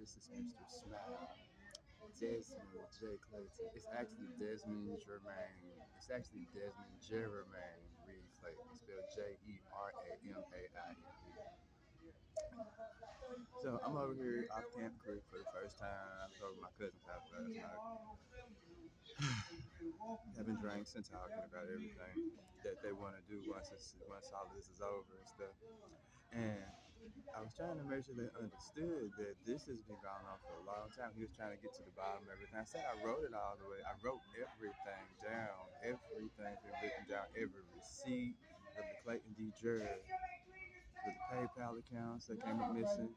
This is Mr. Smile. Dezmond J. Clayton. It's actually Dezmond Jermaine. It's actually Dezmond Jermaine Reed Clayton. It's spelled Jeramaine. So I'm over here off Camp Creek for the first time. I was over at my cousin's house last night. Having drinks and talking about everything that they want to do once all of this is over and stuff. And I was trying to make sure they understood that this has been going on for a long time. He was trying to get to the bottom of everything. I said I wrote it all the way. I wrote everything down. Everything's been written down. Every receipt of the Clayton D. Jury, to the PayPal accounts that came up missing,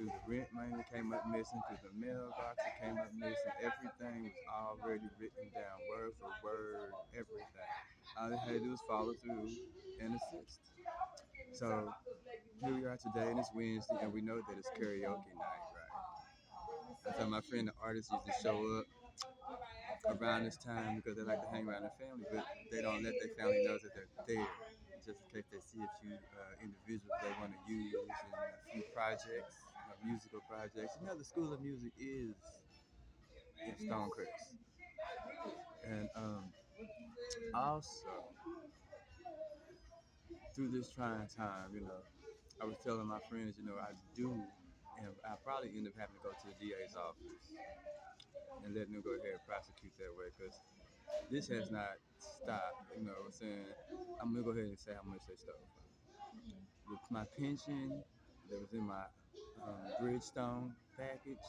to the rent money that came up missing, to the mailbox that came up missing. Everything was already written down, word for word, everything. All they had to do was follow through and assist. So here we are today, and it's Wednesday, and we know that it's karaoke night, right? I told my friend the artists used to show up around this time because they like to hang around their family, but they don't let their family know that they're there, just in case they see a few individuals they want to use in a few projects, musical projects. You know, the School of Music is in Stonecrest. And also, through this trying time, I was telling my friends, I do, and I probably end up having to go to the DA's office and letting them go ahead and prosecute that way because this has not stopped. You know what I'm saying? I'm gonna go ahead and say how much they stole from me. With my pension that was in my Bridgestone package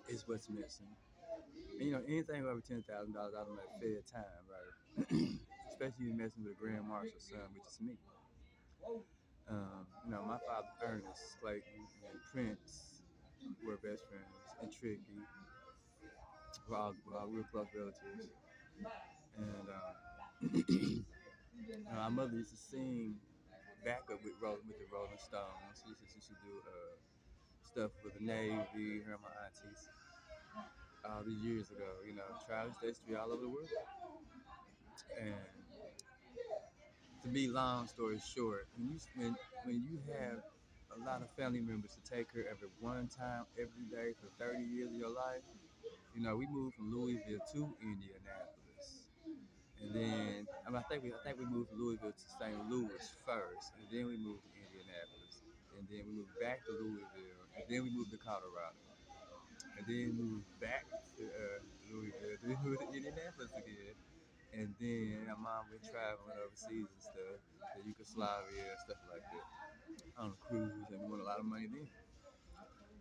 is what's missing. And, anything over $10,000 out of my fair time, right? Especially you messing with a Grand Marshal's son, which is me. My father Ernest Clayton and Prince were best friends, and Tricky were all real close relatives. And my mother used to sing backup with the Rolling Stones. She used to do stuff with the Navy, her and my aunties. All these years ago, traveling state street all over the world. And to be long story short, when you have a lot of family members to take care of at one time every day for 30 years of your life, we moved from Louisville to Indianapolis. And then I think we moved from Louisville to St. Louis first, and then we moved to Indianapolis, and then we moved back to Louisville, and then we moved to Colorado, and then moved back to Louisville, then we moved to Indianapolis again, and then my mom went traveling overseas and stuff, to Yugoslavia and stuff like that, on a cruise, and we won a lot of money then.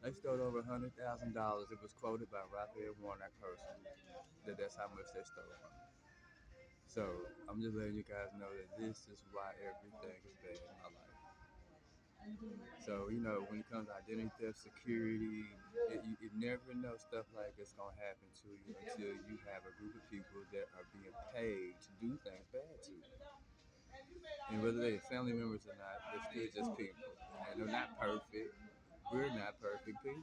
They stole over $100,000. It was quoted by Raphael Warnock personally that's how much they stole from me. So I'm just letting you guys know that this is why everything is bad in my life. So when it comes to identity theft, security, you never know stuff like it's gonna happen to you until you have a group of people that are being paid to do things bad to you. And whether they're family members or not, they're still just people, and they're not perfect. We're not perfect people.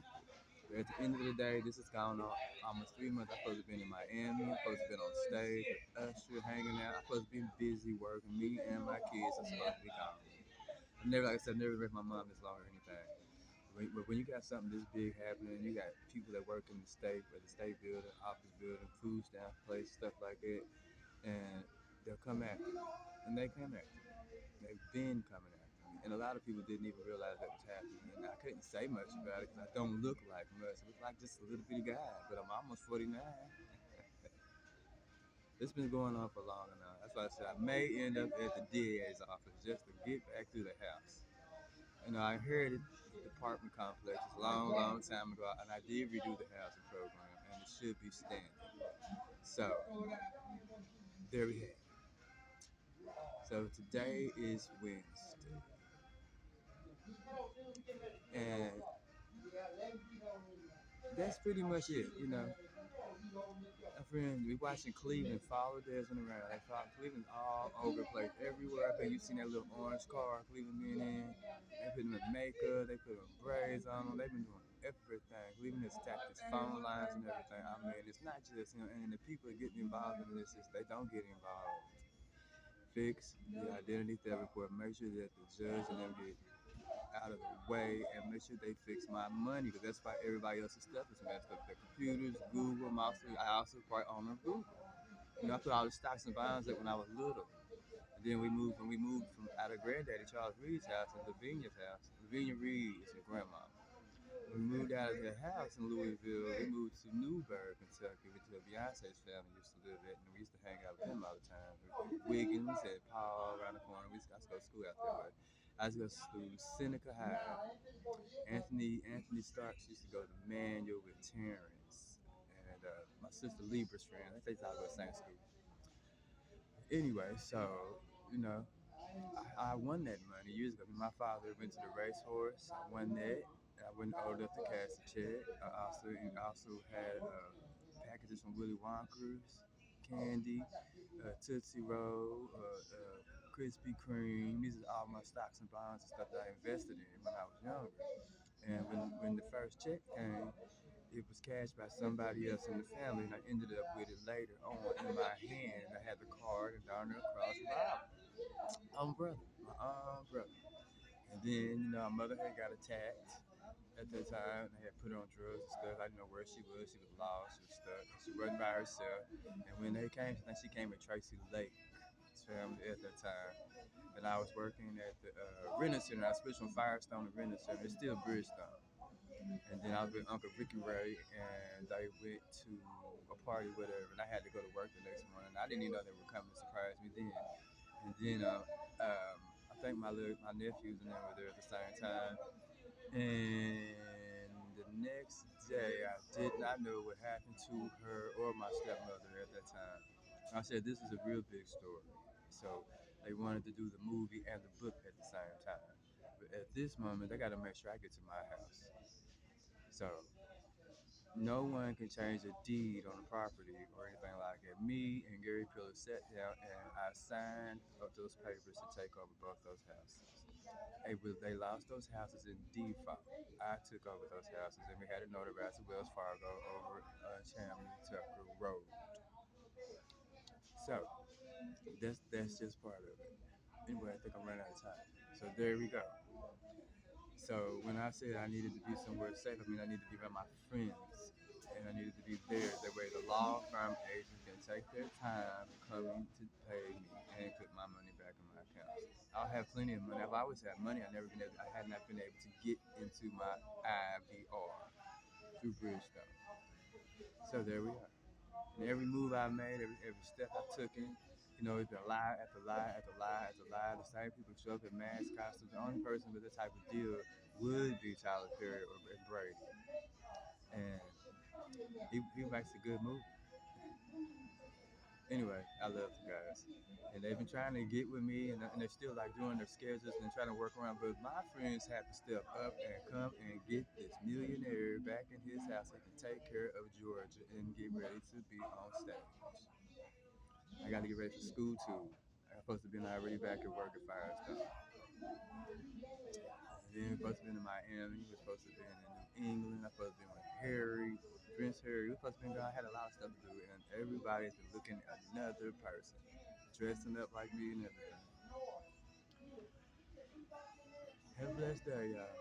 But at the end of the day, this has gone on almost 3 months. I'm supposed to be in Miami. I'm supposed to be on stage with Usher, hanging out. I'm supposed to be busy working. Me and my kids are supposed to be gone. Like I said, never left my mom this long or anything. But when you got something this big happening, you got people that work in the state, at the state building, office building, food stamp place, stuff like that, and they'll come after you. And they come after you. They've been coming after me. And a lot of people didn't even realize that was happening. And I couldn't say much about it because I don't look like much. I look like just a little bitty guy, but I'm almost 49. It's been going on for long enough. That's why I said I may end up at the DA's office just to get back to the house. I inherited the apartment complex a long, long time ago, and I did redo the housing program, and it should be standing. So, there we have it. So, today is Wednesday. And that's pretty much it. My friend, we watching Cleveland follow Dezmond around. They follow Cleveland all over the place. Everywhere I think you seen that little orange car Cleveland been in. They put him in makeup, they put him braids on him. They've been doing everything. Cleveland has tapped his phone lines and everything. I mean, it's not just him. And the people that get involved in this, they don't get involved. Fix the identity theft report. Make sure that the judge and them get out of the way and make sure they fix my money because that's why everybody else's stuff is messed up. The computers, Google, I also part owner of Google. You know, I put all the stocks and bonds up when I was little. And then when we moved from out of Granddaddy Charles Reed's house and Lavinia's house. Lavinia Reed is your grandma. When we moved out of their house in Louisville, we moved to Newburgh, Kentucky, which Beyonce's family used to live at, and we used to hang out with them all the time. Wiggins and Paul around the corner. I used to go to school out that way. I used to go to Seneca High. Anthony Starks used to go to Manual with Terrence. And my sister Libra's friend. I think they all go to the same school. Anyway, so, you know, I won that money years ago. My father went to the racehorse. I won that. I went old enough to cash the check. I also had packages from Willy Wonka's, candy, Tootsie Roll, Krispy Kreme. These are all my stocks and bonds and stuff that I invested in when I was younger. And when the first check came, it was cashed by somebody else in the family, and I ended up with it later on in my hand. I had the card and down there across my own brother. And then, my mother had got attacked at that time. They had put her on drugs and stuff. I didn't know where she was. She was lost. She was stuck. She wasn't by herself. And when they came, I think she came with Tracy Lake family at that time. And I was working at the Renner Center. I switched from Firestone to Renner Center. It's still Bridgestone. And then I was with Uncle Ricky Ray, and they went to a party, whatever. And I had to go to work the next morning. I didn't even know they were coming to surprise me then. And then I think my nephews and them were there at the same time. And the next day, I did not know what happened to her or my stepmother at that time. I said, this is a real big story. So they wanted to do the movie and the book at the same time. But at this moment, they got to make sure I get to my house. So no one can change a deed on the property or anything like that. Me and Gary Pillar sat down and I signed up those papers to take over both those houses. They lost those houses in default. I took over those houses and we had it notarized at Wells Fargo over Chamley Tucker Road. So that's just part of it. Anyway, I think I'm running out of time. So there we go. So when I said I needed to be somewhere safe, I mean I needed to be around my friends and I needed to be there. That way the law firm agent can take their time coming to pay me and put my money back in my account. I'll have plenty of money. I've always had money. I had not been able to get into my IVR through Bridgestone. So there we are. And every move I made, every step I took in, it's been lie after lie after lie after lie. The same people show up in mask costumes. The only person with this type of deal would be Tyler Perry or Brady. And he makes a good movie. Anyway, I love the guys. And they've been trying to get with me, and they're still like doing their schedules and trying to work around. But my friends have to step up and come and get this millionaire back in his house so he can take care of Georgia and get ready to be on stage. I got to get ready for school too. I'm supposed to be already back at work at Firestone. And then we're supposed to be in Miami. We're supposed to be in New England. I'm supposed to be with Harry, Prince Harry. We're supposed to be I had a lot of stuff to do, and everybody's been looking at another person, dressing up like me and everything. Have a blessed day, y'all.